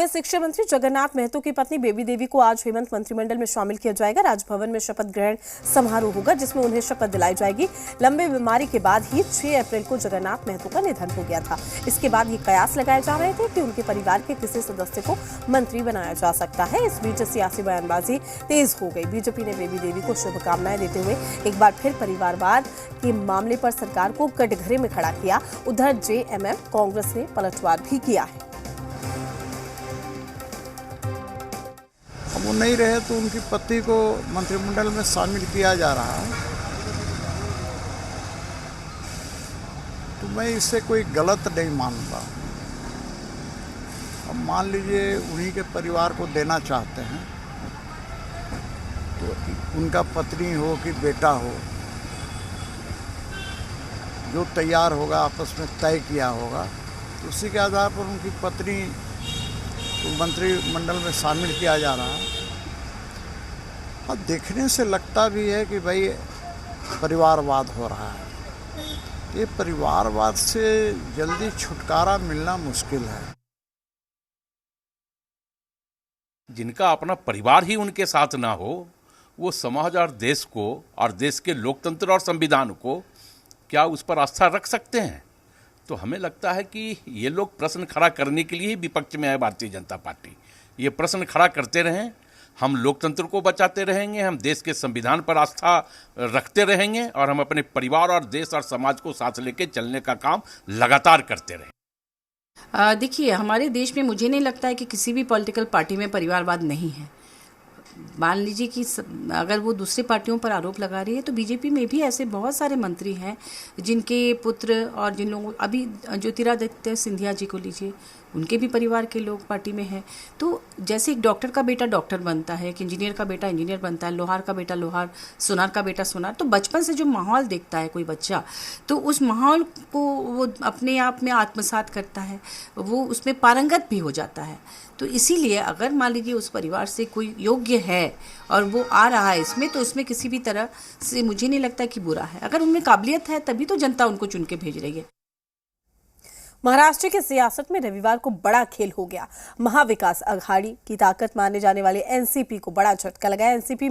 पूर्व शिक्षा मंत्री जगन्नाथ महतो की पत्नी बेबी देवी को आज हेमंत मंत्रिमंडल में शामिल किया जाएगा। राजभवन में शपथ ग्रहण समारोह होगा जिसमें उन्हें शपथ दिलाई जाएगी। लंबी बीमारी के बाद ही 6 अप्रैल को जगन्नाथ महतो का निधन हो गया था। इसके बाद ये कयास लगाए जा रहे थे कि उनके परिवार के किसी सदस्य को मंत्री बनाया जा सकता है। इस बीच सियासी बयानबाजी तेज हो गई। बीजेपी ने बेबी देवी को शुभकामनाएं देते हुए एक बार फिर परिवारवाद के मामले पर सरकार को कटघरे में खड़ा किया। उधर जेएमएम कांग्रेस ने पलटवार भी किया है। वो नहीं रहे तो उनकी पत्नी को मंत्रिमंडल में शामिल किया जा रहा है, तो मैं इससे कोई गलत नहीं मानता। अब मान लीजिए उन्हीं के परिवार को देना चाहते हैं, तो उनका पत्नी हो कि बेटा हो, जो तैयार होगा आपस में तय किया होगा, तो उसी के आधार पर उनकी पत्नी तो मंत्रिमंडल में शामिल किया जा रहा है। हाँ, देखने से लगता भी है कि भाई परिवारवाद हो रहा है। ये परिवारवाद से जल्दी छुटकारा मिलना मुश्किल है। जिनका अपना परिवार ही उनके साथ ना हो, वो समाज और देश को और देश के लोकतंत्र और संविधान को क्या उस पर आस्था रख सकते हैं? तो हमें लगता है कि ये लोग प्रश्न खड़ा करने के लिए ही विपक्ष में है भारतीय जनता पार्टी। ये प्रश्न खड़ा करते रहें, हम लोकतंत्र को बचाते रहेंगे, हम देश के संविधान पर आस्था रखते रहेंगे और हम अपने परिवार और देश और समाज को साथ लेके चलने का काम लगातार करते रहें। देखिए, हमारे देश में मुझे नहीं लगता है कि किसी भी पॉलिटिकल पार्टी में परिवारवाद नहीं है। मान लीजिए कि अगर वो दूसरी पार्टियों पर आरोप लगा रही है, तो बीजेपी में भी ऐसे बहुत सारे मंत्री हैं जिनके पुत्र और जिन लोगों, अभी ज्योतिरादित्य सिंधिया जी को लीजिए, उनके भी परिवार के लोग पार्टी में हैं। तो जैसे एक डॉक्टर का बेटा डॉक्टर बनता है, एक इंजीनियर का बेटा इंजीनियर बनता है, लोहार का बेटा लोहार, सोनार का बेटा सोनार, तो बचपन से जो माहौल देखता है कोई बच्चा, तो उस माहौल को वो अपने आप में आत्मसात करता है, वो उसमें पारंगत भी हो जाता है। तो इसीलिए अगर मान लीजिए उस परिवार से कोई योग्य है और वो आ रहा है इसमें, तो इसमें किसी भी तरह से मुझे नहीं लगता कि बुरा है। अगर उनमें काबिलियत है तभी तो जनता उनको चुन के भेज रही है। महाराष्ट्र की सियासत में रविवार को बड़ा खेल हो गया। महाविकास अघाड़ी की ताकत माने जाने वाले एनसीपी को बड़ा झटका लगा। एनसीपी